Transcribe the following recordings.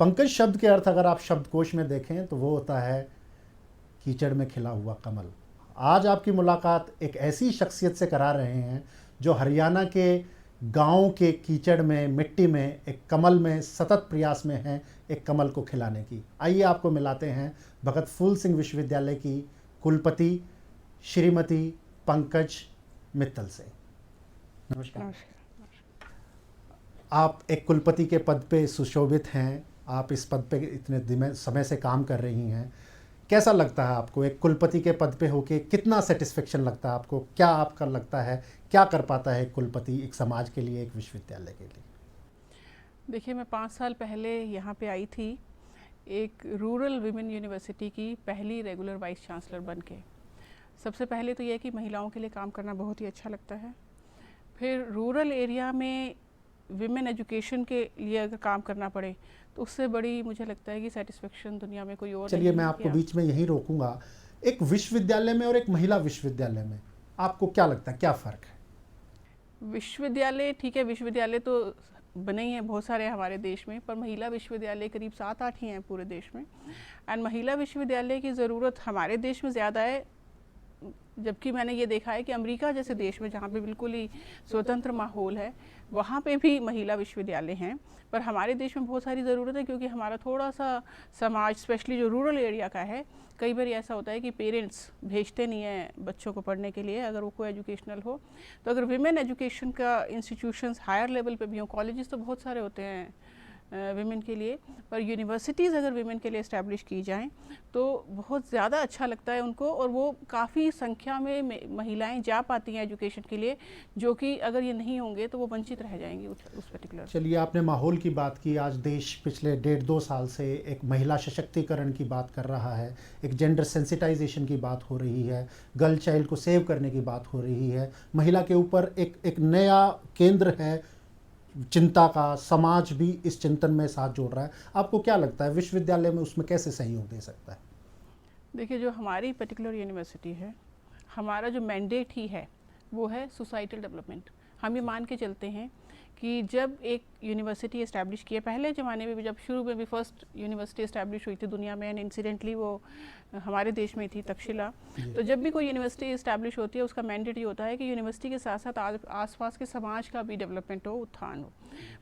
पंकज शब्द के अर्थ अगर आप शब्दकोश में देखें तो वो होता है कीचड़ में खिला हुआ कमल। आज आपकी मुलाकात एक ऐसी शख्सियत से करा रहे हैं जो हरियाणा के गाँव के कीचड़ में, मिट्टी में एक कमल में सतत प्रयास में हैं एक कमल को खिलाने की। आइए आपको मिलाते हैं भगत फूल सिंह विश्वविद्यालय की कुलपति श्रीमती पंकज मित्तल से। नमस्कार। आप एक कुलपति के पद पे सुशोभित हैं, आप इस पद पे इतने समय से काम कर रही हैं। कैसा लगता है आपको एक कुलपति के पद पे होके? कितना सेटिस्फेक्शन लगता है आपको? क्या आपका लगता है क्या कर पाता है एक कुलपति एक समाज के लिए, एक विश्वविद्यालय के लिए? देखिए, मैं 5 साल पहले यहाँ पे आई थी एक रूरल विमेन यूनिवर्सिटी की पहली रेगुलर वाइस चांसलर बन के। सबसे पहले तो यह कि महिलाओं के लिए काम करना बहुत ही अच्छा लगता है। फिर रूरल एरिया में विमेन एजुकेशन के लिए अगर काम करना पड़े तो उससे बड़ी मुझे लगता है कि सेटिस्फेक्शन दुनिया में कोई और नहीं। चलिए मैं आपको बीच में यहीं रोकूंगा। एक विश्वविद्यालय में और एक महिला विश्वविद्यालय में आपको क्या लगता है, क्या फ़र्क है? विश्वविद्यालय ठीक है, विश्वविद्यालय तो बने ही हैं बहुत सारे हमारे देश में, पर महिला विश्वविद्यालय करीब 7-8 ही हैं पूरे देश में। एंड महिला विश्वविद्यालय की ज़रूरत हमारे देश में ज़्यादा है, जबकि मैंने ये देखा है कि अमेरिका जैसे देश में जहाँ पे बिल्कुल ही स्वतंत्र माहौल है वहाँ पे भी महिला विश्वविद्यालय हैं। पर हमारे देश में बहुत सारी ज़रूरत है क्योंकि हमारा थोड़ा सा समाज, स्पेशली जो रूरल एरिया का है, कई बार ऐसा होता है कि पेरेंट्स भेजते नहीं हैं बच्चों को पढ़ने के लिए अगर वो कोई एजुकेशनल हो। तो अगर विमेन एजुकेशन का इंस्टीट्यूशंस हायर लेवल पे भी हों, कॉलेजेस तो बहुत सारे होते हैं विमेन के लिए, पर यूनिवर्सिटीज़ अगर विमेन के लिए इस्टेब्लिश की जाएं तो बहुत ज़्यादा अच्छा लगता है उनको, और वो काफ़ी संख्या में महिलाएं जा पाती हैं एजुकेशन के लिए, जो कि अगर ये नहीं होंगे तो वो वंचित रह जाएंगी उस पर्टिकुलर। चलिए, आपने माहौल की बात की। आज देश पिछले 1.5-2 साल से एक महिला सशक्तिकरण की बात कर रहा है, एक जेंडर सेंसिटाइजेशन की बात हो रही है, गर्ल चाइल्ड को सेव करने की बात हो रही है। महिला के ऊपर एक नया केंद्र है चिंता का, समाज भी इस चिंतन में साथ जोड़ रहा है। आपको क्या लगता है विश्वविद्यालय में उसमें कैसे सहयोग दे सकता है? देखिए, जो हमारी पर्टिकुलर यूनिवर्सिटी है, हमारा जो मैंडेट ही है वो है सोसाइटल डेवलपमेंट। हम ये मान के चलते हैं कि जब एक यूनिवर्सिटी इस्टेब्लिश किया, पहले ज़माने में भी जब शुरू में भी फर्स्ट यूनिवर्सिटी इस्टेब्लिश हुई थी दुनिया में, एंड इंसिडेंटली वो हमारे देश में थी, तक्षशिला। तो जब भी कोई यूनिवर्सिटी इस्टेब्लिश होती है उसका मैंडेट ये होता है कि यूनिवर्सिटी के साथ साथ आसपास के समाज का भी डेवलपमेंट हो, उत्थान हो।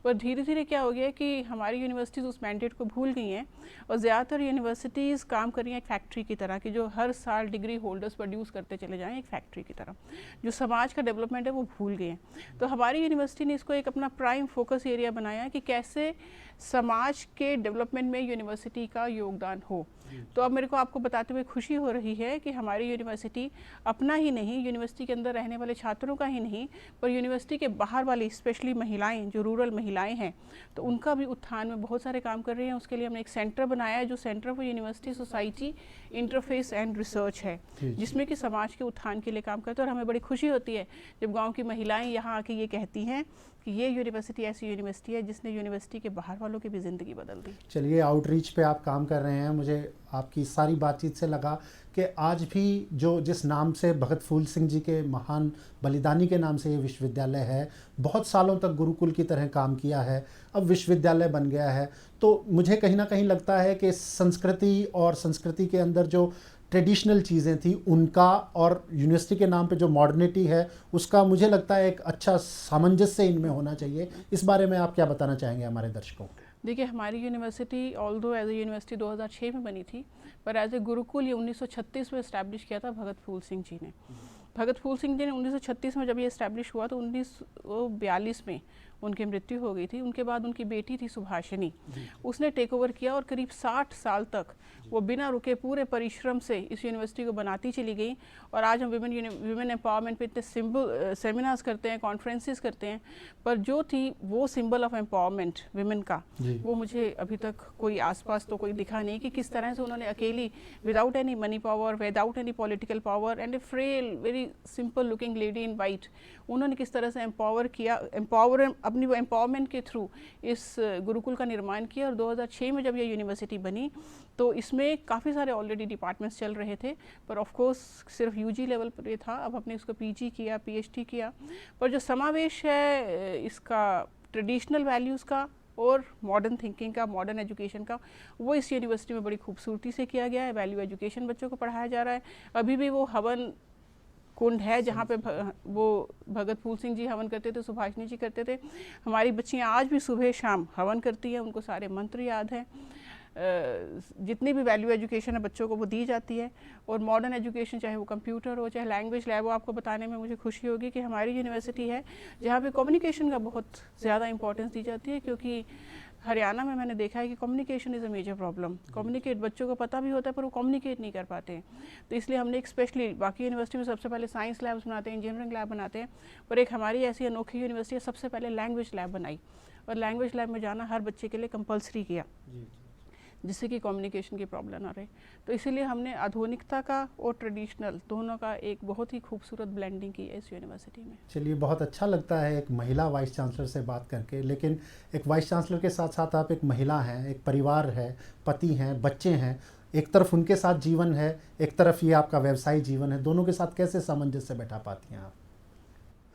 पर धीरे धीरे क्या हो गया कि हमारी यूनिवर्सिटीज़ उस मैंडेट को भूल गई हैं और ज़्यादातर यूनिवर्सिटीज़ काम कर रही हैं एक फैक्ट्री की तरह की, जो हर साल डिग्री होल्डर्स प्रोड्यूस करते चले जाएँ एक फैक्ट्री की तरह। जो समाज का डेवलपमेंट है वो भूल गए हैं। तो हमारी यूनिवर्सिटी ने इसको एक अपना प्राइम फोकस एरिया बनाया कि कैसे समाज के डेवलपमेंट में यूनिवर्सिटी का योगदान हो। तो अब मेरे को आपको बताते हुए खुशी हो रही है कि हमारी यूनिवर्सिटी अपना ही नहीं, यूनिवर्सिटी के अंदर रहने वाले छात्रों का ही नहीं, पर यूनिवर्सिटी के बाहर वाली स्पेशली महिलाएं, जो रूरल महिलाएं हैं, तो उनका भी उत्थान में बहुत सारे काम कर रही हैं। उसके लिए हमने एक सेंटर बनाया है जो centre for university society interface and research है, जिसमें कि समाज के उत्थान के लिए काम करते हैं। और हमें बड़ी खुशी होती है जब गाँव की महिलाएँ यहाँ आके ये कहती हैं कि ये यूनिवर्सिटी ऐसी यूनिवर्सिटी है जिसने यूनिवर्सिटी के बाहर वालों की भी ज़िंदगी बदल दी। चलिए, आउटरीच पे आप काम कर रहे हैं। मुझे आपकी सारी बातचीत से लगा कि आज भी जिस नाम से भगत फूल सिंह जी के महान बलिदानी के नाम से ये विश्वविद्यालय है, बहुत सालों तक गुरुकुल की तरह काम किया है, अब विश्वविद्यालय बन गया है। तो मुझे कहीं ना कहीं लगता है कि संस्कृति और संस्कृति के अंदर जो ट्रेडिशनल चीज़ें थी उनका और यूनिवर्सिटी के नाम पे जो मॉडर्निटी है उसका मुझे लगता है एक अच्छा सामंजस्य इनमें होना चाहिए। इस बारे में आप क्या बताना चाहेंगे हमारे दर्शकों को? देखिए, हमारी university although as a university 2006 में बनी थी, पर एज ए गुरुकुल ये 1936 में इस्टेब्लिश किया था भगत फूल सिंह जी ने। भगत फूल सिंह जी ने 1936 में जब ये इस्टेब्लिश हुआ तो 1942 में उनकी मृत्यु हो गई थी। उनके बाद उनकी बेटी थी सुभाषिनी, उसने टेक ओवर किया और करीब 60 साल तक वो बिना रुके पूरे परिश्रम से इस यूनिवर्सिटी को बनाती चली गई। और आज हम विमेन एम्पावरमेंट पे इतने सेमिनार्स करते हैं, कॉन्फ्रेंसेस करते हैं, पर जो थी वो सिंबल ऑफ एम्पावरमेंट विमेन का, वो मुझे अभी तक कोई आसपास तो कोई दिखा नहीं कि किस तरह से उन्होंने अकेली, without any money power, without any political power, and a frail very simple looking lady in white, उन्होंने किस तरह से एम्पावर किया, अपनी वो एम्पावरमेंट के थ्रू इस गुरुकुल का निर्माण किया। और 2006 में जब ये यूनिवर्सिटी बनी तो इसमें काफ़ी सारे ऑलरेडी डिपार्टमेंट्स चल रहे थे, पर ऑफ कोर्स सिर्फ यूजी लेवल पर था। अब हमने इसको पीजी किया, पीएचडी किया, पर जो समावेश है इसका ट्रेडिशनल वैल्यूज़ का और मॉडर्न थिंकिंग का, मॉडर्न एजुकेशन का, वो इस यूनिवर्सिटी में बड़ी खूबसूरती से किया गया है। वैल्यू एजुकेशन बच्चों को पढ़ाया जा रहा है। अभी भी वो हवन कुंड है जहाँ पे वो भगत फूल सिंह जी हवन करते थे, सुभाषिनी जी करते थे। हमारी बच्चियाँ आज भी सुबह शाम हवन करती हैं, उनको सारे मंत्र याद हैं। जितनी भी वैल्यू एजुकेशन है बच्चों को वो दी जाती है। और मॉडर्न एजुकेशन, चाहे वो कंप्यूटर हो, चाहे लैंग्वेज लैब हो, आपको बताने में मुझे खुशी होगी कि हमारी यूनिवर्सिटी है जहाँ पे कम्युनिकेशन का बहुत ज़्यादा इंपॉर्टेंस दी जाती है, क्योंकि हरियाणा में मैंने देखा है कि communication is a major problem. Communicate बच्चों को पता भी होता है पर वो कम्युनिकेट नहीं कर पाते हैं। तो इसलिए हमने एक स्पेशली, बाकी यूनिवर्सिटी में सबसे पहले साइंस लैब्स बनाते हैं, इंजीनियरिंग लैब बनाते हैं, पर एक हमारी ऐसी अनोखी यूनिवर्सिटी है सबसे पहले लैंग्वेज लैब बनाई, और लैंग्वेज लैब में जाना हर बच्चे के लिए कंपलसरी किया, जिससे कि कम्युनिकेशन की प्रॉब्लम ना रहे। तो इसीलिए हमने आधुनिकता का और ट्रेडिशनल दोनों का एक बहुत ही खूबसूरत ब्लेंडिंग की है इस यूनिवर्सिटी में। चलिए, बहुत अच्छा लगता है एक महिला वाइस चांसलर से बात करके, लेकिन एक वाइस चांसलर के साथ साथ आप एक महिला हैं, एक परिवार है, पति हैं, बच्चे हैं, एक तरफ उनके साथ जीवन है, एक तरफ ये आपका व्यवसायिक जीवन है, दोनों के साथ कैसे सामंजस्य बैठा पाती हैं आप?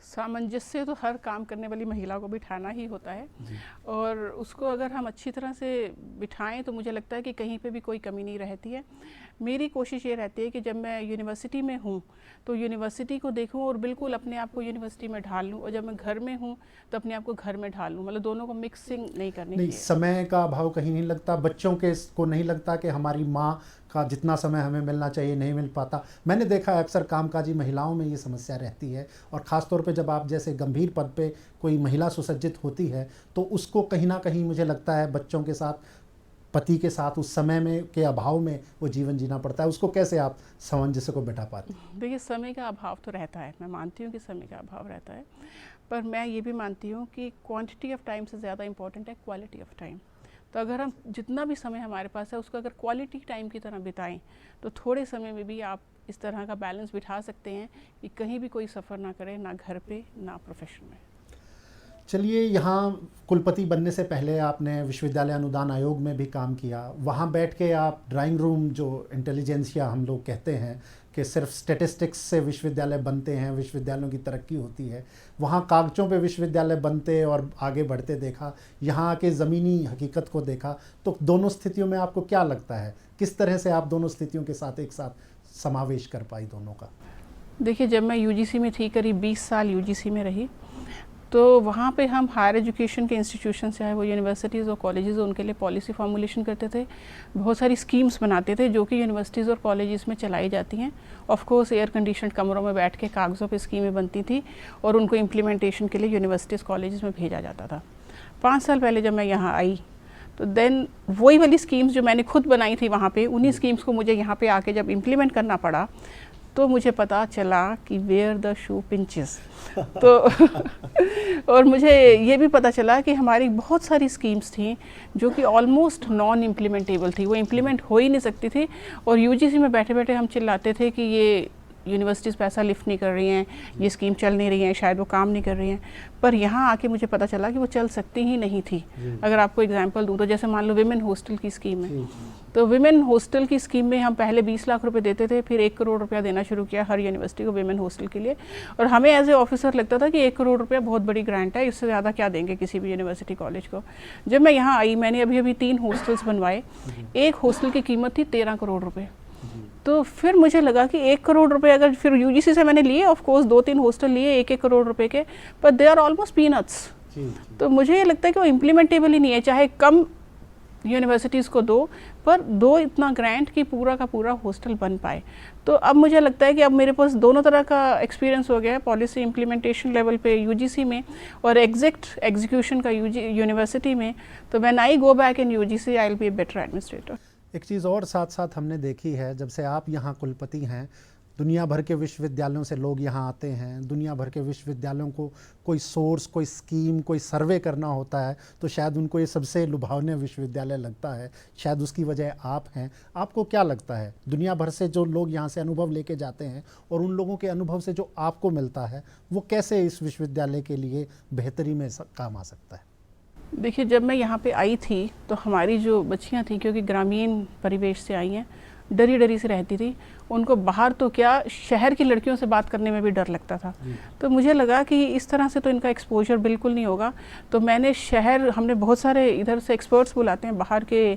सामंजस्य तो हर काम करने वाली महिला को बिठाना ही होता है, और उसको अगर हम अच्छी तरह से बिठाएं तो मुझे लगता है कि कहीं पे भी कोई कमी नहीं रहती है। मेरी कोशिश ये रहती है कि जब मैं यूनिवर्सिटी में हूँ तो यूनिवर्सिटी को देखूँ और बिल्कुल अपने आप को यूनिवर्सिटी में ढाल लूँ, और जब मैं घर में हूँ तो अपने आप को घर में ढाल लूँ। मतलब दोनों को मिक्सिंग नहीं करनी चाहिए। समय का अभाव कहीं नहीं लगता? बच्चों के को नहीं लगता कि हमारी माँ का जितना समय हमें मिलना चाहिए नहीं मिल पाता? मैंने देखा है अक्सर कामकाजी महिलाओं में ये समस्या रहती है, और ख़ास तौर पे जब आप जैसे गंभीर पद पे कोई महिला सुसज्जित होती है तो उसको कहीं ना कहीं मुझे लगता है बच्चों के साथ, पति के साथ उस समय में के अभाव में वो जीवन जीना पड़ता है। उसको कैसे आप सामंजस्य को बैठा पाते हैं? देखिए, समय का अभाव तो रहता है, मैं मानती हूँ कि समय का अभाव रहता है, पर मैं ये भी मानती हूँ कि क्वांटिटी ऑफ टाइम से ज़्यादा इम्पॉर्टेंट है क्वालिटी ऑफ टाइम। तो अगर हम जितना भी समय हमारे पास है उसको अगर क्वालिटी टाइम की तरह बिताएं तो थोड़े समय में भी आप इस तरह का बैलेंस बिठा सकते हैं कि कहीं भी कोई सफ़र ना करे, ना घर पे ना प्रोफेशन में। चलिए, यहाँ कुलपति बनने से पहले आपने विश्वविद्यालय अनुदान आयोग में भी काम किया। वहाँ बैठ के आप ड्राइंग रूम, जो इंटेलिजेंसिया हम लोग कहते हैं कि सिर्फ स्टैटिस्टिक्स से विश्वविद्यालय बनते हैं, विश्वविद्यालयों की तरक्की होती है, वहाँ कागज़ों पे विश्वविद्यालय बनते और आगे बढ़ते देखा, यहाँ आके ज़मीनी हकीकत को देखा। तो दोनों स्थितियों में आपको क्या लगता है, किस तरह से आप दोनों स्थितियों के साथ एक साथ समावेश कर पाई दोनों का? देखिए, जब मैं यूजीसी में थी, करीब 20 साल यूजीसी में रही, तो वहाँ पे हम हायर एजुकेशन के इंस्टीट्यूशन, चाहे वो यूनिवर्सिटीज़ और कॉलेजेस, उनके लिए पॉलिसी फार्मूलेशन करते थे, बहुत सारी स्कीम्स बनाते थे जो कि यूनिवर्सिटीज़ और कॉलेजेस में चलाई जाती हैं। ऑफ कोर्स एयर कंडीशन कमरों में बैठ के कागज़ों पे स्कीमें बनती थी और उनको इम्प्लीमेंटेशन के लिए यूनिवर्सिटीज़ कॉलेजेस में भेजा जाता था। 5 साल पहले जब मैं यहाँ आई तो देन वही वाली स्कीम्स जो मैंने खुद बनाई थी वहाँ पे, उन्हीं स्कीम्स को मुझे यहाँ पे आके जब इम्प्लीमेंट करना पड़ा तो मुझे पता चला कि वेयर द शू पिंचेस। तो और मुझे ये भी पता चला कि हमारी बहुत सारी स्कीम्स थी जो कि ऑलमोस्ट नॉन इम्प्लीमेंटेबल थी, वो इम्प्लीमेंट हो ही नहीं सकती थी। और यूजीसी में बैठे बैठे हम चिल्लाते थे कि ये यूनिवर्सिटीज़ पैसा लिफ्ट नहीं कर रही हैं, ये स्कीम चल नहीं रही हैं, शायद वो काम नहीं कर रही हैं। पर यहाँ आके मुझे पता चला कि वो चल सकती ही नहीं थी। अगर आपको एग्जांपल दूँ तो जैसे मान लो विमेन हॉस्टल की स्कीम है, तो विमेन हॉस्टल की स्कीम में हम पहले 20 लाख रुपए देते थे, फिर 1 करोड़ रुपया देना शुरू किया हर यूनिवर्सिटी को विमेन हॉस्टल के लिए। और हमें एज ए ऑफिसर लगता था कि 1 करोड़ रुपया बहुत बड़ी ग्रांट है, इससे ज़्यादा क्या देंगे किसी भी यूनिवर्सिटी कॉलेज को। जब मैं यहाँ आई, मैंने अभी 3 हॉस्टल्स बनवाए, एक हॉस्टल की कीमत थी 13 करोड़ रुपये। तो फिर मुझे लगा कि 1 करोड़ रुपए अगर फिर यूजीसी से मैंने लिए, ऑफ कोर्स 2-3 हॉस्टल लिए 1-1 करोड़ रुपए के, पर दे आर ऑलमोस्ट पीनट्स। तो मुझे ये लगता है कि वो इम्प्लीमेंटेबल ही नहीं है, चाहे कम यूनिवर्सिटीज़ को दो, पर दो इतना ग्रांट कि पूरा का पूरा हॉस्टल बन पाए। तो अब मुझे लगता है कि अब मेरे पास दोनों तरह का एक्सपीरियंस हो गया है, पॉलिसी इम्प्लीमेंटेशन लेवल पे यूजीसी में और एग्जैक्ट एग्जीक्यूशन का यूनिवर्सिटी में। तो when I go back in UGC I will be a better administrator. एक चीज़ और साथ साथ हमने देखी है, जब से आप यहाँ कुलपति हैं, दुनिया भर के विश्वविद्यालयों से लोग यहाँ आते हैं। दुनिया भर के विश्वविद्यालयों को कोई सोर्स, कोई स्कीम, कोई सर्वे करना होता है तो शायद उनको ये सबसे लुभावने विश्वविद्यालय लगता है, शायद उसकी वजह आप हैं। आपको क्या लगता है, दुनिया भर से जो लोग यहाँ से अनुभव लेके जाते हैं और उन लोगों के अनुभव से जो आपको मिलता है, वो कैसे इस विश्वविद्यालय के लिए बेहतरी में काम आ सकता है? देखिए, जब मैं यहाँ पे आई थी तो हमारी जो बच्चियाँ थी, क्योंकि ग्रामीण परिवेश से आई हैं, डरी डरी से रहती थी। उनको बाहर तो क्या, शहर की लड़कियों से बात करने में भी डर लगता था। तो मुझे लगा कि इस तरह से तो इनका एक्सपोजर बिल्कुल नहीं होगा। तो मैंने हमने बहुत सारे इधर से एक्सपर्ट्स बुलाते हैं बाहर के,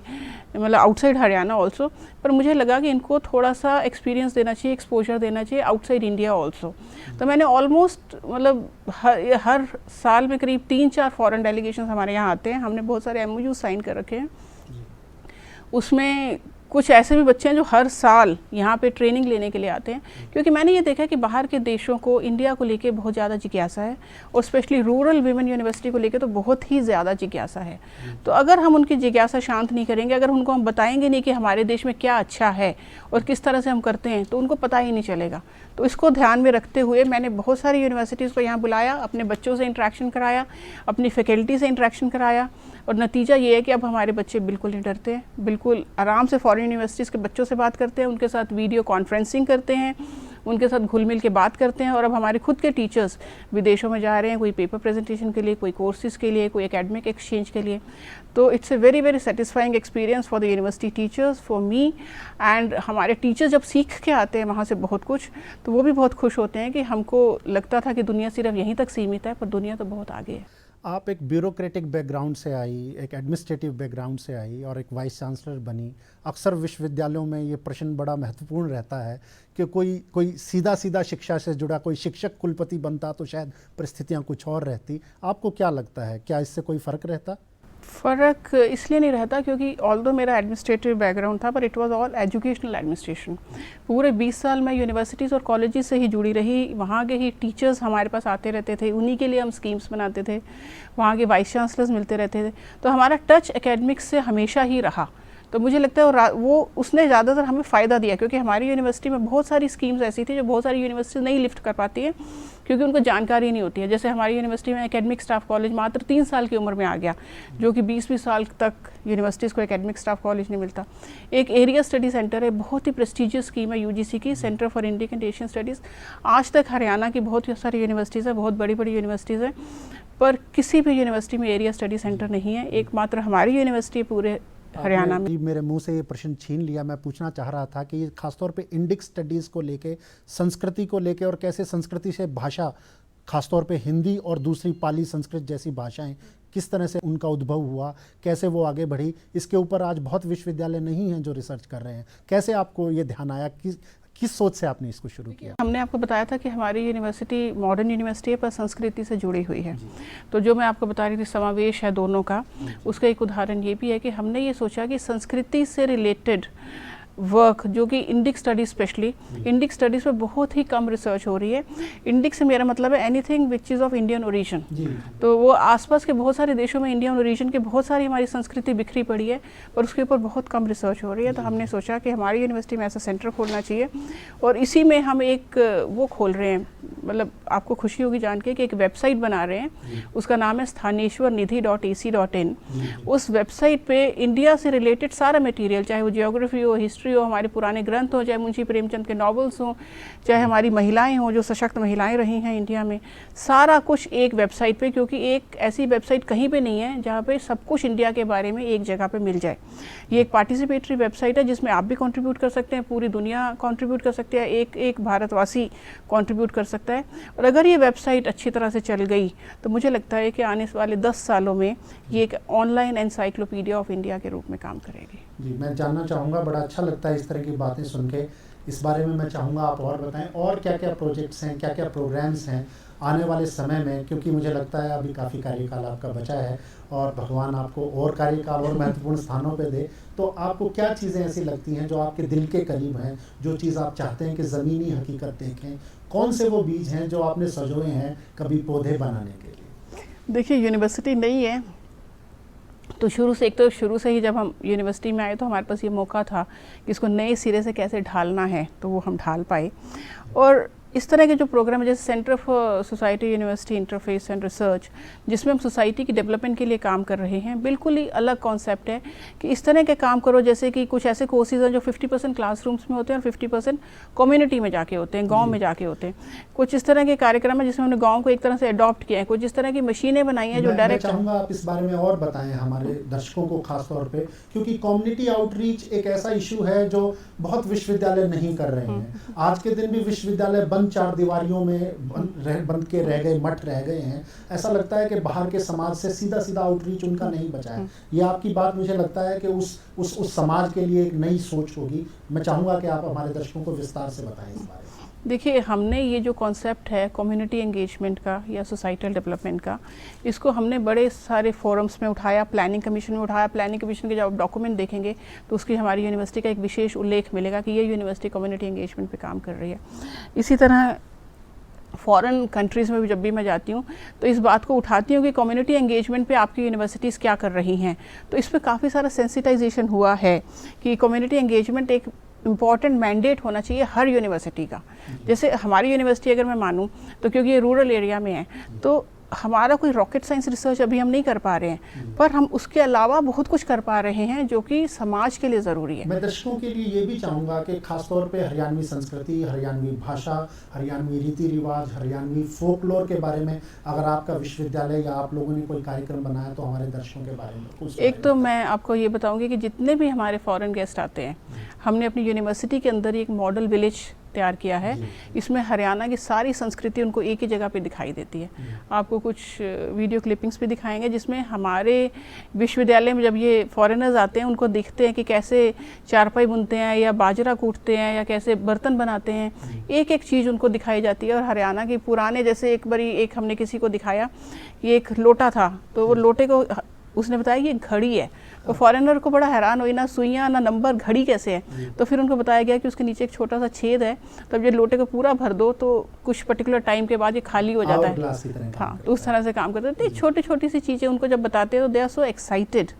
मतलब आउटसाइड हरियाणा ऑल्सो, पर मुझे लगा कि इनको थोड़ा सा एक्सपीरियंस देना चाहिए, एक्सपोजर देना चाहिए आउटसाइड इंडिया ऑल्सो। तो मैंने ऑलमोस्ट मतलब हर साल में करीब 3-4 फॉरेन डेलीगेशन हमारे यहाँ आते हैं। हमने बहुत सारे MOU साइन कर रखे हैं। उसमें कुछ ऐसे भी बच्चे हैं जो हर साल यहाँ पे ट्रेनिंग लेने के लिए आते हैं, क्योंकि मैंने ये देखा कि बाहर के देशों को इंडिया को लेके बहुत ज़्यादा जिज्ञासा है, और स्पेशली रूरल विमेन यूनिवर्सिटी को लेके तो बहुत ही ज़्यादा जिज्ञासा है। तो अगर हम उनकी जिज्ञासा शांत नहीं करेंगे, अगर उनको हम बताएंगे नहीं कि हमारे देश में क्या अच्छा है और किस तरह से हम करते हैं, तो उनको पता ही नहीं चलेगा। तो इसको ध्यान में रखते हुए मैंने बहुत सारी यूनिवर्सिटीज़ को यहाँ बुलाया, अपने बच्चों से इंटरेक्शन कराया, अपनी फैकल्टी से इंटरेक्शन कराया, और नतीजा ये है कि अब हमारे बच्चे बिल्कुल नहीं डरते हैं, बिल्कुल आराम से फॉरेन यूनिवर्सिटीज़ के बच्चों से बात करते हैं, उनके साथ वीडियो कॉन्फ्रेंसिंग करते हैं, उनके साथ घुल मिल के बात करते हैं। और अब हमारे खुद के टीचर्स विदेशों में जा रहे हैं, कोई पेपर प्रेजेंटेशन के लिए, कोई कोर्सेज़ के लिए, कोई एकेडमिक एक्सचेंज के लिए। तो it's a very very satisfying experience for the university teachers, for me. And हमारे टीचर्स जब सीख के आते हैं वहाँ से बहुत कुछ, तो वो भी बहुत खुश होते हैं कि हमको लगता था कि दुनिया सिर्फ यहीं तक सीमित है, पर दुनिया तो बहुत आगे है। आप एक ब्यूरोक्रेटिक बैकग्राउंड से आई, एक एडमिनिस्ट्रेटिव बैकग्राउंड से आई और एक वाइस चांसलर बनी। अक्सर विश्वविद्यालयों में ये प्रश्न बड़ा महत्वपूर्ण रहता है कि कोई सीधा सीधा शिक्षा से जुड़ा कोई शिक्षक कुलपति बनता तो शायद परिस्थितियाँ कुछ और रहती। आपको क्या लगता है, क्या इससे कोई फ़र्क रहता? फ़र्क इसलिए नहीं रहता क्योंकि ऑल्दो मेरा एडमिनिस्ट्रेटिव बैकग्राउंड था, पर it was all educational administration. पूरे 20 साल मैं यूनिवर्सिटीज़ और कॉलेजेस से ही जुड़ी रही। वहाँ के ही टीचर्स हमारे पास आते रहते थे, उन्हीं के लिए हम स्कीम्स बनाते थे, वहाँ के वाइस चांसलर्स मिलते रहते थे। तो हमारा टच एकेडमिक्स से हमेशा ही रहा। तो मुझे लगता है वो उसने ज़्यादातर हमें फ़ायदा दिया, क्योंकि हमारी यूनिवर्सिटी में बहुत सारी स्कीम्स ऐसी थी जो बहुत सारी यूनिवर्सिटी नहीं लिफ्ट कर पाती है, क्योंकि उनको जानकारी नहीं होती है। जैसे हमारी यूनिवर्सिटी में एकेडमिक स्टाफ कॉलेज मात्र 3 साल की उम्र में आ गया, जो कि 20-20 साल तक यूनिवर्सिटीज़ को एकेडमिक स्टाफ कॉलेज नहीं मिलता। एक एरिया स्टडी सेंटर है, बहुत ही प्रेस्टिजियस स्कीम है UGC की, centre for Indian and Asian studies. आज तक हरियाणा की बहुत सारी यूनिवर्सिटीज़ है, बहुत बड़ी बड़ी यूनिवर्सिटीज़ हैं, पर किसी भी यूनिवर्सिटी में एरिया स्टडी सेंटर नहीं है। एकमात्र हमारी यूनिवर्सिटी पूरे हरियाणा में। मेरे मुंह से ये प्रश्न छीन लिया। मैं पूछना चाह रहा था कि खासतौर पे इंडिक स्टडीज़ को लेके, संस्कृति को लेके, और कैसे संस्कृति से भाषा, खासतौर पे हिंदी और दूसरी पाली संस्कृत जैसी भाषाएं, किस तरह से उनका उद्भव हुआ, कैसे वो आगे बढ़ी, इसके ऊपर आज बहुत विश्वविद्यालय नहीं हैं जो रिसर्च कर रहे हैं। कैसे आपको ये ध्यान आया, किस सोच से आपने इसको शुरू किया? हमने आपको बताया था कि हमारी यूनिवर्सिटी मॉडर्न यूनिवर्सिटी है, पर संस्कृति से जुड़ी हुई है। तो जो मैं आपको बता रही थी, समावेश है दोनों का, उसका एक उदाहरण ये भी है कि हमने ये सोचा कि संस्कृति से रिलेटेड वर्क, जो कि Indic studies, specially Indic studies पे बहुत ही कम रिसर्च हो रही है। इंडिक से मेरा मतलब है anything which is of Indian origin. तो वो आसपास के बहुत सारे देशों में इंडियन ओरिजिन की बहुत सारी हमारी संस्कृति बिखरी पड़ी है, पर उसके ऊपर बहुत कम रिसर्च हो रही है। तो हमने सोचा कि हमारी यूनिवर्सिटी में ऐसा सेंटर खोलना चाहिए, और इसी में हम एक वो खोल रहे हैं, मतलब आपको खुशी होगी जान के कि एक वेबसाइट बना रहे हैं, उसका नाम है स्थानेश्वरनिधि.ac.in। उस वेबसाइट पे इंडिया से रिलेटेड सारा मटेरियल, चाहे वो जियोग्राफी हो, हिस्ट्री हो, हमारे पुराने ग्रंथ हो, चाहे मुंशी प्रेमचंद के नॉवेल्स हों, चाहे हमारी महिलाएं हों, जो सशक्त महिलाएं रही हैं इंडिया में, सारा कुछ एक वेबसाइट पे, क्योंकि एक ऐसी वेबसाइट कहीं पे नहीं है जहाँ पे सब कुछ इंडिया के बारे में एक जगह पे मिल जाए। ये एक पार्टिसिपेटरी वेबसाइट है जिसमें आप भी कंट्रीब्यूट कर सकते हैं, पूरी दुनिया कंट्रीब्यूट कर सकती है, एक भारतवासी कंट्रीब्यूट कर सकता है। और अगर ये वेबसाइट अच्छी तरह से चल गई तो मुझे लगता है कि आने वाले 10 सालों में ये एक ऑनलाइन एनसाइक्लोपीडिया ऑफ इंडिया के रूप में काम करेगी। जी, मैं जानना चाहूँगा, बड़ा अच्छा लगता है इस तरह की बातें सुन के। इस बारे में मैं चाहूँगा आप और बताएं, और क्या क्या प्रोजेक्ट्स हैं, क्या क्या प्रोग्राम्स हैं आने वाले समय में, क्योंकि मुझे लगता है अभी काफ़ी कार्यकाल आपका बचा है और भगवान आपको और कार्यकाल और महत्वपूर्ण स्थानों पे दे। तो आपको क्या चीज़ें ऐसी लगती हैं जो आपके दिल के करीब हैं, जो चीज़ आप चाहते हैं कि ज़मीनी हकीकत देखें? कौन से वो बीज हैं जो आपने सजोए हैं कभी पौधे बनाने के लिए? देखिए, यूनिवर्सिटी नहीं है तो शुरू से ही जब हम यूनिवर्सिटी में आए तो हमारे पास ये मौका था कि इसको नए सिरे से कैसे ढालना है, तो वो हम ढाल पाए। और इस तरह के जो प्रोग्राम है जैसे centre for society university interface and research, जिसमें हम सोसाइटी की डेवलपमेंट के लिए काम कर रहे हैं, बिल्कुल ही अलग कॉन्सेप्ट है कि इस तरह के काम करो जैसे कि कुछ ऐसे कोर्सेज हैं जो 50% क्लासरूम्स में होते हैं और 50% कम्युनिटी में जाके होते हैं, गाँव में जाके होते हैं। कुछ इस तरह के कार्यक्रम है जिसमें हमने गाँव को एक तरह से अडॉप्ट किया है, कुछ इस तरह की मशीनें बनाई हैं जो डायरेक्ट। मैं चाहूँगा आप इस बारे में और बताएं हमारे दर्शकों को खास तौर पे, क्योंकि कम्युनिटी आउटरीच एक ऐसा इशू है जो बहुत विश्वविद्यालय नहीं कर रहे हैं। आज के दिन भी विश्वविद्यालय बंद चार दीवारियों में बंद के रह गए, मठ रह गए हैं। ऐसा लगता है कि बाहर के समाज से सीधा सीधा आउटरीच उनका नहीं बचा है। ये आपकी बात मुझे लगता है कि उस समाज के लिए एक नई सोच होगी। मैं चाहूँगा कि आप हमारे दर्शकों को विस्तार से बताएं इस बारे में। देखिए, हमने ये जो कॉन्सेप्ट है कम्युनिटी एंगेजमेंट का या सोसाइटल डेवलपमेंट का, इसको हमने बड़े सारे फोरम्स में उठाया, प्लानिंग कमीशन में उठाया। प्लानिंग कमीशन के जब आप डॉक्यूमेंट देखेंगे तो उसकी हमारी यूनिवर्सिटी का एक विशेष उल्लेख मिलेगा कि ये यूनिवर्सिटी कम्युनिटी एंगेजमेंट पे काम कर रही है। इसी तरह फॉरेन कंट्रीज़ में भी जब भी मैं जाती हूँ तो इस बात को उठाती हूँ कि कम्युनिटी एंगेजमेंट पे आपकी यूनिवर्सिटीज़ क्या कर रही हैं। तो इस पर काफ़ी सारा सेंसिटाइजेशन हुआ है कि कम्युनिटी एंगेजमेंट एक इम्पॉर्टेंट मैंडेट होना चाहिए हर यूनिवर्सिटी का। जैसे हमारी यूनिवर्सिटी अगर मैं मानूं तो क्योंकि ये रूरल एरिया में है तो हमारा कोई रॉकेट साइंस रिसर्च अभी हम नहीं कर पा रहे हैं, पर हम उसके अलावा बहुत कुछ कर पा रहे हैं जो कि समाज के लिए ज़रूरी है। मैं दर्शकों के लिए ये भी चाहूँगा कि खासतौर पे हरियाणवी संस्कृति, हरियाणवी भाषा, हरियाणवी रीति रिवाज, हरियाणवी फोकलोर के बारे में अगर आपका विश्वविद्यालय या आप लोगों ने कोई कार्यक्रम बनाया तो हमारे दर्शकों के बारे में कुछ। एक तो मैं आपको ये बताऊंगी कि जितने भी हमारे फॉरेन गेस्ट आते हैं, हमने अपनी यूनिवर्सिटी के अंदर एक मॉडल विलेज तैयार किया है। इसमें हरियाणा की सारी संस्कृति उनको एक ही जगह पे दिखाई देती है। आपको कुछ वीडियो क्लिपिंग्स भी दिखाएंगे जिसमें हमारे विश्वविद्यालय में जब ये फॉरेनर्स आते हैं उनको दिखते हैं कि कैसे चारपाई बुनते हैं या बाजरा कूटते हैं या कैसे बर्तन बनाते हैं। एक एक चीज़ उनको दिखाई जाती है। और हरियाणा के पुराने, जैसे एक हमने किसी को दिखाया कि एक लोटा था, तो वो लोटे को उसने बताया कि घड़ी है। तो फॉरेनर को बड़ा हैरान हुई, ना सुइयाँ ना नंबर, घड़ी कैसे है। तो फिर उनको बताया गया कि उसके नीचे एक छोटा सा छेद है, तब ये लोटे को पूरा भर दो तो कुछ पर्टिकुलर टाइम के बाद ये खाली हो जाता है। हाँ, तो उस तरह से काम करते थे। छोटी छोटी सी चीज़ें उनको जब बताते हैं तो दे आर सो एक्साइटेड,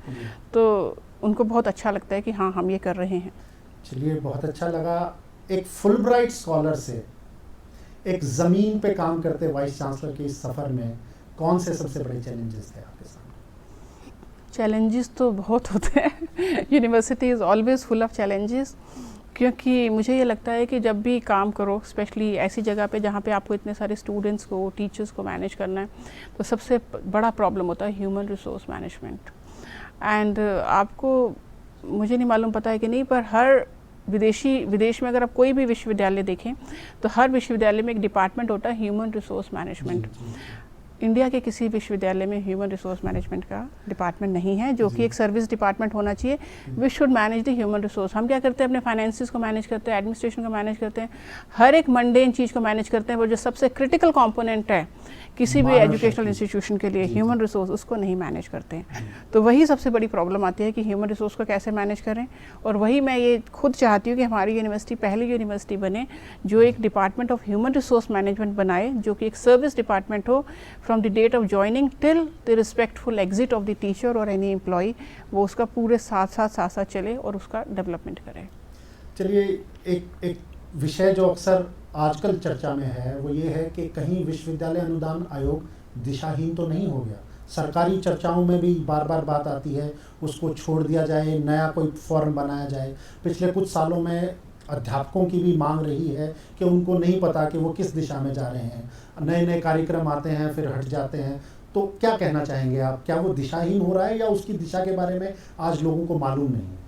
तो उनको बहुत अच्छा लगता है कि हाँ हम ये कर रहे हैं। चलिए, बहुत अच्छा लगा। एक फुलब्राइट स्कॉलर से एक ज़मीन पे काम करते वाइस चांसलर के इस सफ़र में कौन से सबसे बड़े चैलेंजेस थे आपके सामने? चैलेंजेस तो बहुत होते हैं। University is always full of challenges, क्योंकि मुझे ये लगता है कि जब भी काम करो, स्पेशली ऐसी जगह पे जहाँ पे आपको इतने सारे स्टूडेंट्स को, टीचर्स को मैनेज करना है, तो सबसे बड़ा प्रॉब्लम होता है ह्यूमन रिसोर्स मैनेजमेंट। एंड आपको, मुझे नहीं मालूम पता है कि नहीं, पर हर विदेश में अगर आप कोई भी विश्वविद्यालय देखें तो हर विश्वविद्यालय में एक डिपार्टमेंट होता है ह्यूमन रिसोर्स मैनेजमेंट। इंडिया के किसी विश्वविद्यालय में ह्यूमन रिसोर्स मैनेजमेंट का डिपार्टमेंट नहीं है, जो कि एक सर्विस डिपार्टमेंट होना चाहिए। We should manage the human resource. हम क्या करते हैं, अपने फाइनेंसिस को मैनेज करते हैं, एडमिनिस्ट्रेशन को मैनेज करते हैं, हर एक मंडेन चीज़ को मैनेज करते हैं, वो जो सबसे क्रिटिकल कंपोनेंट है किसी भी एजुकेशनल इंस्टीट्यूशन के लिए, ह्यूमन रिसोर्स, उसको नहीं मैनेज करते हैं। तो वही सबसे बड़ी प्रॉब्लम आती है कि ह्यूमन रिसोर्स को कैसे मैनेज करें। और वही मैं ये खुद चाहती हूँ कि हमारी यूनिवर्सिटी पहली यूनिवर्सिटी बने जो एक department of human resource management बनाए, जो कि एक सर्विस डिपार्टमेंट हो from the date of joining till the respectful exit of the teacher और एनी एम्प्लॉय। वो उसका पूरे साथ साथ चले और उसका डेवलपमेंट करे। चलिए, एक विषय जो अक्सर आजकल चर्चा में है वो ये है कि कहीं विश्वविद्यालय अनुदान आयोग दिशाहीन तो नहीं हो गया। सरकारी चर्चाओं में भी बार बार बात आती है उसको छोड़ दिया जाए, नया कोई फॉर्म बनाया जाए। पिछले कुछ सालों में अध्यापकों की भी मांग रही है कि उनको नहीं पता कि वो किस दिशा में जा रहे हैं। नए नए कार्यक्रम आते हैं फिर हट जाते हैं। तो क्या कहना चाहेंगे आप, क्या वो दिशाहीन हो रहा है या उसकी दिशा के बारे में आज लोगों को मालूम नहीं है?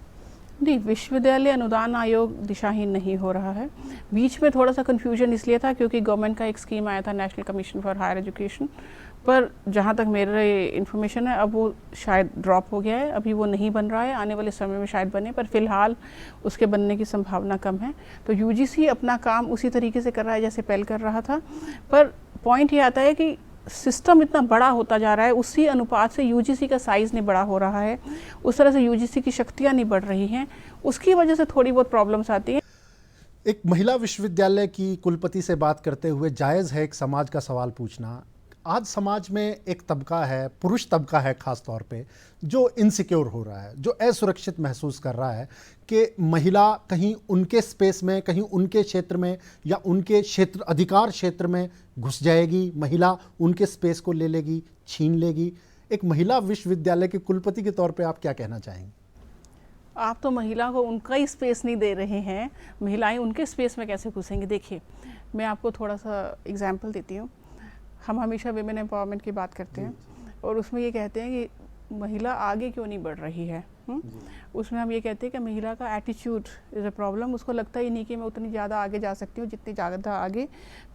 नहीं, विश्वविद्यालय अनुदान आयोग दिशाहीन नहीं हो रहा है। बीच में थोड़ा सा कन्फ्यूजन इसलिए था क्योंकि गवर्नमेंट का एक स्कीम आया था, National Commission for Higher Education, पर जहाँ तक मेरे इन्फॉर्मेशन है अब वो शायद ड्रॉप हो गया है, अभी वो नहीं बन रहा है। आने वाले समय में शायद बने, पर फिलहाल उसके बनने की संभावना कम है। तो यूजीसी अपना काम उसी तरीके से कर रहा है जैसे पहले कर रहा था। पर पॉइंट ये आता है कि सिस्टम इतना बड़ा होता जा रहा है, उसी अनुपात से यूजीसी का साइज़ नहीं बड़ा हो रहा है, उस तरह से यूजीसी की शक्तियाँ नहीं बढ़ रही हैं, उसकी वजह से थोड़ी बहुत प्रॉब्लम्स आती हैं। एक महिला विश्वविद्यालय की कुलपति से बात करते हुए जायज़ है एक समाज का सवाल पूछना। आज समाज में एक तबका है, पुरुष तबका है खास तौर पे, जो इनसिक्योर हो रहा है, जो असुरक्षित महसूस कर रहा है कि महिला कहीं उनके स्पेस में, कहीं उनके क्षेत्र में या उनके क्षेत्र, अधिकार क्षेत्र में घुस जाएगी, महिला उनके स्पेस को ले लेगी, छीन लेगी। एक महिला विश्वविद्यालय के कुलपति के तौर पे आप क्या कहना चाहेंगे? आप तो महिला को उनका ही स्पेस नहीं दे रहे हैं, महिलाएं उनके स्पेस में कैसे घुसेंगी? देखिए, मैं आपको थोड़ा सा एग्जाम्पल देती हूँ। हम हमेशा विमेन एम्पावरमेंट की बात करते हैं और उसमें ये कहते हैं कि महिला आगे क्यों नहीं बढ़ रही है। उसमें हम ये कहते हैं कि महिला का एटीट्यूड इज़ अ प्रॉब्लम। उसको लगता ही नहीं कि मैं उतनी ज़्यादा आगे जा सकती हूँ जितनी ज़्यादा आगे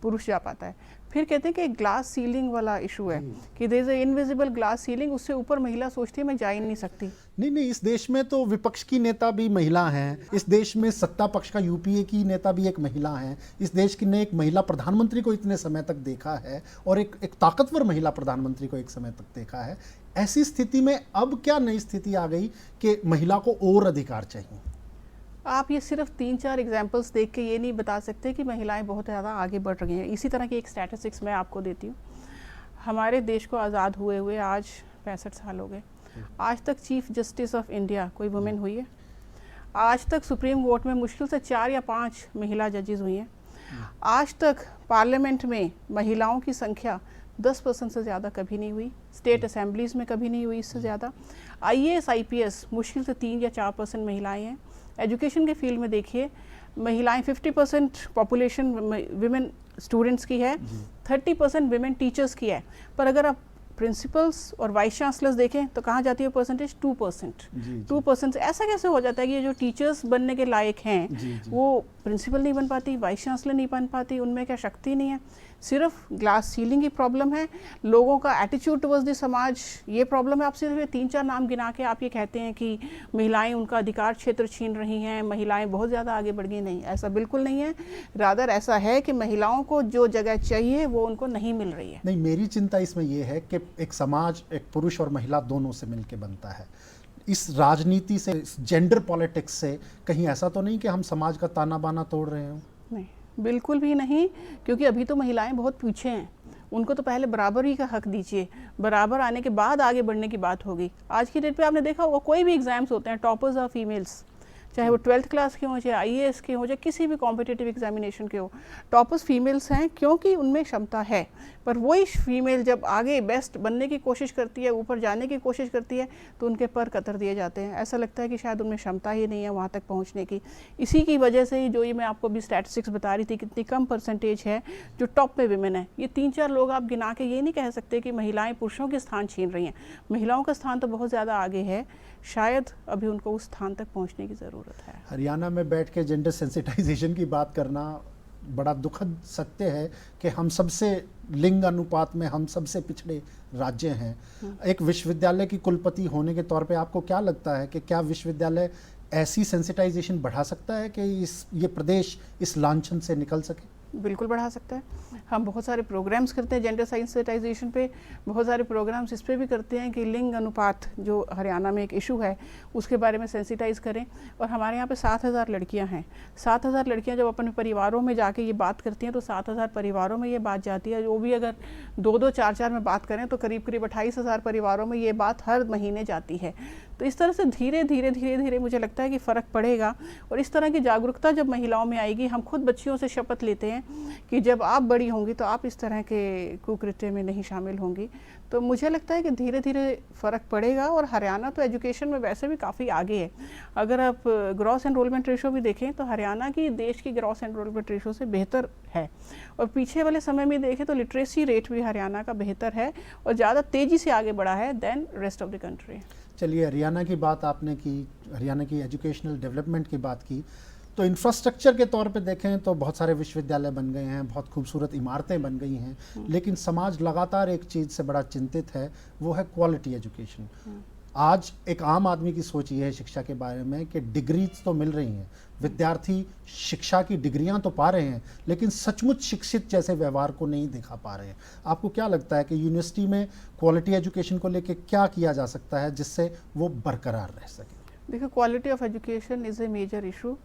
पुरुष जा पाता है। फिर कहते हैं कि ग्लास सीलिंग वाला इशू है कि there is a invisible glass ceiling, उससे ऊपर महिला सोचती है मैं जा ही नहीं सकती। नहीं, इस देश में तो विपक्ष की नेता भी महिला हैं, इस देश में सत्ता पक्ष का यूपीए की नेता भी एक महिला हैं, इस देश की ने एक महिला प्रधानमंत्री को इतने समय तक देखा है और एक ताकतवर महिला प्रधानमंत्री को एक समय तक देखा है। ऐसी स्थिति में अब क्या नई स्थिति आ गई कि महिला को और अधिकार चाहिए? आप ये सिर्फ 3-4 एग्जाम्पल्स देख के ये नहीं बता सकते कि महिलाएं बहुत ज़्यादा आगे बढ़ रही हैं। इसी तरह की एक स्टैटिस्टिक्स मैं आपको देती हूँ। हमारे देश को आज़ाद हुए हुए आज 65 साल हो गए। आज तक चीफ जस्टिस ऑफ इंडिया कोई वुमेन हुई है? आज तक सुप्रीम कोर्ट में मुश्किल से 4 या 5 महिला जजेस हुई हैं। आज तक पार्लियामेंट में महिलाओं की संख्या 10% से ज़्यादा कभी नहीं हुई। स्टेट असेंबलीज़ में कभी नहीं हुई इससे ज़्यादा। IAS IPS मुश्किल से 3 या 4% महिलाएं हैं। एजुकेशन के फील्ड में देखिए, महिलाएं 50% पॉपुलेशन विमेन स्टूडेंट्स की है, 30% विमेन टीचर्स की है। पर अगर आप प्रिंसिपल्स और वाइस चांसलर्स देखें तो कहाँ जाती है परसेंटेज? 2%। 2% ऐसा कैसे हो जाता है कि ये जो टीचर्स बनने के लायक हैं वो प्रिंसिपल नहीं बन पाती, वाइस चांसलर नहीं बन पाती, उनमें क्या शक्ति नहीं है? सिर्फ ग्लास सीलिंग की प्रॉब्लम है, लोगों का एटीट्यूड टुवर्ड्स द समाज, ये प्रॉब्लम है। आप सिर्फ 3-4 नाम गिना के आप ये कहते हैं कि महिलाएं उनका अधिकार क्षेत्र छीन रही हैं, महिलाएं बहुत ज़्यादा आगे बढ़ गई। नहीं, ऐसा बिल्कुल नहीं है। रादर ऐसा है कि महिलाओं को जो जगह चाहिए वो उनको नहीं मिल रही है। नहीं, मेरी चिंता इसमें यह है कि एक समाज एक पुरुष और महिला दोनों से मिलकर बनता है। इस राजनीति से, इस जेंडर पॉलिटिक्स से कहीं ऐसा तो नहीं कि हम समाज का ताना बाना तोड़ रहे हो? नहीं, बिल्कुल भी नहीं, क्योंकि अभी तो महिलाएं बहुत पीछे हैं। उनको तो पहले बराबरी का हक दीजिए, बराबर आने के बाद आगे बढ़ने की बात होगी। आज की डेट पे आपने देखा होगा कोई भी एग्जाम्स होते हैं, टॉपर्स ऑफ फीमेल्स, चाहे वो 12th क्लास के हों, चाहे IAS के हों, चाहे किसी भी कॉम्पिटिटिव एग्जामिनेशन के हो, टॉपर्स फीमेल्स हैं क्योंकि उनमें क्षमता है। पर वही फीमेल जब आगे बेस्ट बनने की कोशिश करती है, ऊपर जाने की कोशिश करती है, तो उनके पर कतर दिए जाते हैं। ऐसा लगता है कि शायद उनमें क्षमता ही नहीं है वहाँ तक पहुँचने की। इसी की वजह से ही जो ये मैं आपको अभी स्टैटिस्टिक्स बता रही थी, कितनी कम परसेंटेज है जो टॉप पे विमेन है। ये 3-4 लोग आप गिना के ये नहीं कह सकते कि महिलाएं पुरुषों के स्थान छीन रही हैं। महिलाओं का स्थान तो बहुत ज़्यादा आगे है, शायद अभी उनको उस स्थान तक पहुंचने की ज़रूरत है। हरियाणा में बैठ के जेंडर सेंसिटाइजेशन की बात करना बड़ा दुखद सत्य है कि हम सबसे लिंग अनुपात में हम सबसे पिछड़े राज्य हैं। एक विश्वविद्यालय की कुलपति होने के तौर पे आपको क्या लगता है कि क्या विश्वविद्यालय ऐसी सेंसिटाइजेशन बढ़ा सकता है कि ये प्रदेश इस लांछन से निकल सके? बिल्कुल बढ़ा सकता है। हम बहुत सारे प्रोग्राम्स करते हैं जेंडर सेंसिटाइजेशन पे, बहुत सारे प्रोग्राम्स इस पे भी करते हैं कि लिंग अनुपात जो हरियाणा में एक इशू है उसके बारे में सेंसिटाइज करें। और हमारे यहाँ पे 7000 लड़कियाँ हैं। 7000 लड़कियाँ जब अपने परिवारों में जाके ये बात करती हैं तो 7000 परिवारों में ये बात जाती है। वो भी अगर 2-2, 4-4 में बात करें तो करीब 28,000 परिवारों में ये बात हर महीने जाती है। तो इस तरह से धीरे धीरे मुझे लगता है कि फ़र्क पड़ेगा। और इस तरह की जागरूकता जब महिलाओं में आएगी, हम खुद बच्चियों से शपथ लेते हैं कि जब आप बड़ी होंगी तो आप इस तरह के कुकृत्य में नहीं शामिल होंगी। तो मुझे लगता है कि धीरे धीरे फ़र्क पड़ेगा। और हरियाणा तो एजुकेशन में वैसे भी काफ़ी आगे है। अगर आप ग्रॉस एनरोलमेंट रेशो भी देखें तो हरियाणा की देश की ग्रॉस एनरोलमेंट रेशो से बेहतर है। और पीछे वाले समय में देखें तो लिटरेसी रेट भी हरियाणा का बेहतर है और ज़्यादा तेज़ी से आगे बढ़ा है than rest of the country. चलिए, हरियाणा की बात आपने की, हरियाणा की एजुकेशनल डेवलपमेंट की बात की, तो इंफ्रास्ट्रक्चर के तौर पे देखें तो बहुत सारे विश्वविद्यालय बन गए हैं, बहुत खूबसूरत इमारतें बन गई हैं, लेकिन समाज लगातार एक चीज़ से बड़ा चिंतित है, वो है क्वालिटी एजुकेशन। आज एक आम आदमी की सोच ये है शिक्षा के बारे में कि डिग्रीज तो मिल रही हैं, विद्यार्थी शिक्षा की डिग्रियां तो पा रहे हैं, लेकिन सचमुच शिक्षित जैसे व्यवहार को नहीं दिखा पा रहे हैं। आपको क्या लगता है कि यूनिवर्सिटी में क्वालिटी एजुकेशन को लेकर क्या किया जा सकता है जिससे वो बरकरार रह सके? देखिए, quality of education is a major issue,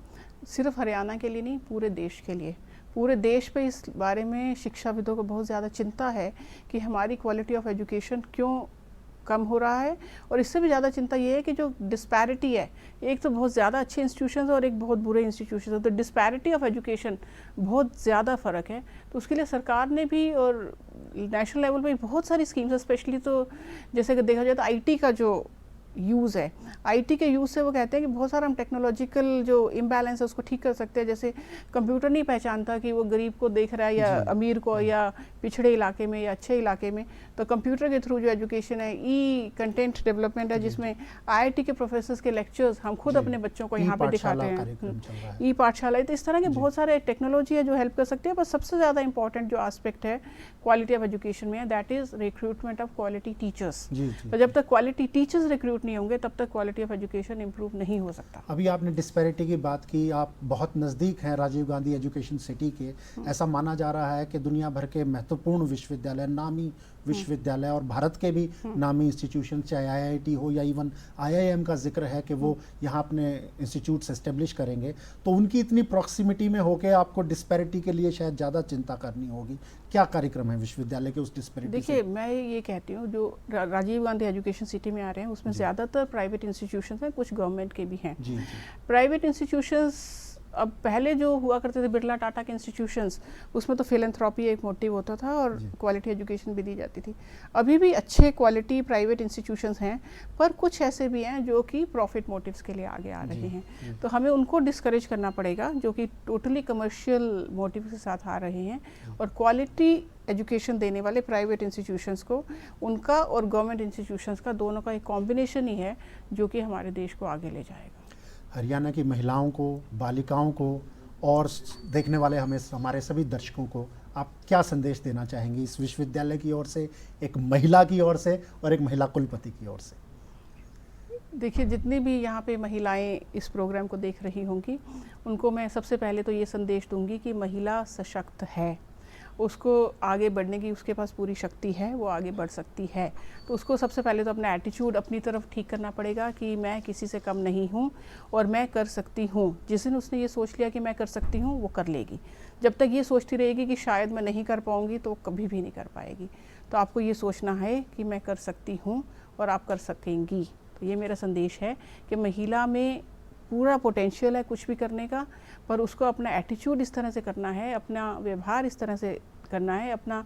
सिर्फ हरियाणा के लिए नहीं, पूरे देश के लिए। पूरे देश पे इस बारे में शिक्षाविदों को बहुत ज़्यादा चिंता है कि हमारी क्वालिटी ऑफ एजुकेशन क्यों कम हो रहा है। और इससे भी ज़्यादा चिंता ये है कि जो डिस्पैरिटी है, एक तो बहुत ज़्यादा अच्छे इंस्टीट्यूशन और एक बहुत बुरे इंस्टीट्यूशन है, तो डिस्पैरिटी ऑफ एजुकेशन बहुत ज़्यादा फ़र्क है। तो उसके लिए सरकार ने भी और नेशनल लेवल पे बहुत सारी स्कीम्स है, स्पेशली तो जैसे कि देखा जाए तो आईटी का जो यूज़ है, आईटी के यूज़ से वो कहते हैं कि बहुत सारा हम टेक्नोलॉजिकल जो इम्बैलेंस है उसको ठीक कर सकते हैं। जैसे कंप्यूटर नहीं पहचानता कि वो गरीब को देख रहा है या अमीर को, या पिछड़े इलाके में या अच्छे इलाके में, तो कंप्यूटर के थ्रू जो एजुकेशन है, ई कंटेंट डेवलपमेंट है, जिसमें आईआईटी के प्रोफेसर्स के लेक्चर्स हम खुद अपने बच्चों को यहाँ पे दिखाते हैं, ई पाठशाला। तो इस तरह के बहुत सारे टेक्नोलॉजी है जो हेल्प कर सकते हैं। पर सबसे ज़्यादा इंपॉर्टेंट जो एस्पेक्ट है क्वालिटी ऑफ एजुकेशन में, that is recruitment of quality teachers. तो जब तक क्वालिटी टीचर्स रिक्रूट नहीं होंगे तब तक क्वालिटी ऑफ एजुकेशन इंप्रूव नहीं हो सकता। अभी आपने डिस्पैरिटी की बात की, आप बहुत नज़दीक हैं राजीव गांधी एजुकेशन सिटी के। ऐसा माना जा रहा है कि दुनिया भर के महत्वपूर्ण विश्वविद्यालय, नामी विश्वविद्यालय और भारत के भी नामी इंस्टीट्यूशन, चाहे आईआईटी हो या इवन आईआईएम का जिक्र है कि वो यहाँ अपने इंस्टीट्यूट्स एस्टेब्लिश करेंगे, तो उनकी इतनी प्रॉक्सिमिटी में होकर आपको डिस्पैरिटी के लिए शायद ज़्यादा चिंता करनी होगी। क्या कार्यक्रम है विश्वविद्यालय के उस डिस्पैरिटी? देखिए, मैं ये कहती हूँ जो राजीव गांधी एजुकेशन सिटी में आ रहे हैं उसमें ज़्यादातर प्राइवेट इंस्टीट्यूशंस हैं, कुछ गवर्नमेंट के भी हैं। प्राइवेट इंस्टीट्यूशंस अब पहले जो हुआ करते थे बिरला टाटा के इंस्टीट्यूशंस, उसमें तो फिलैंथ्रोपी एक मोटिव होता था और क्वालिटी एजुकेशन भी दी जाती थी। अभी भी अच्छे क्वालिटी प्राइवेट इंस्टीट्यूशंस हैं, पर कुछ ऐसे भी हैं जो कि प्रॉफिट मोटिव्स के लिए आगे आ रहे हैं। तो हमें उनको डिस्करेज करना पड़ेगा जो कि टोटली कमर्शियल मोटिव के साथ आ रहे हैं, और क्वालिटी एजुकेशन देने वाले प्राइवेट इंस्टीट्यूशंस को, उनका और गवर्नमेंट इंस्टीट्यूशंस का, दोनों का एक कॉम्बिनेशन ही है जो कि हमारे देश को आगे ले जाएगा। हरियाणा की महिलाओं को, बालिकाओं को और देखने वाले हमारे सभी दर्शकों को आप क्या संदेश देना चाहेंगी इस विश्वविद्यालय की ओर से, एक महिला की ओर से और एक महिला कुलपति की ओर से? देखिए, जितनी भी यहाँ पे महिलाएं इस प्रोग्राम को देख रही होंगी, उनको मैं सबसे पहले तो ये संदेश दूंगी कि महिला सशक्त है, उसको आगे बढ़ने की उसके पास पूरी शक्ति है, वो आगे बढ़ सकती है। तो उसको सबसे पहले तो अपना एटीट्यूड अपनी तरफ ठीक करना पड़ेगा कि मैं किसी से कम नहीं हूँ और मैं कर सकती हूँ। जिस दिन उसने ये सोच लिया कि मैं कर सकती हूँ, वो कर लेगी। जब तक ये सोचती रहेगी कि शायद मैं नहीं कर पाऊँगी, तो वो कभी भी नहीं कर पाएगी। तो आपको ये सोचना है कि मैं कर सकती हूँ और आप कर सकेंगी। तो ये मेरा संदेश है कि महिला में पूरा पोटेंशियल है कुछ भी करने का, पर उसको अपना एटीट्यूड इस तरह से करना है, अपना व्यवहार इस तरह से करना है, अपना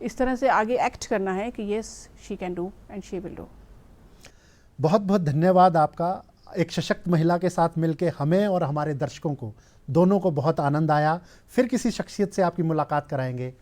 इस तरह से आगे एक्ट करना है कि yes she can do and she will do. बहुत बहुत धन्यवाद आपका। एक सशक्त महिला के साथ मिलके हमें और हमारे दर्शकों को दोनों को बहुत आनंद आया। फिर किसी शख्सियत से आपकी मुलाकात कराएंगे।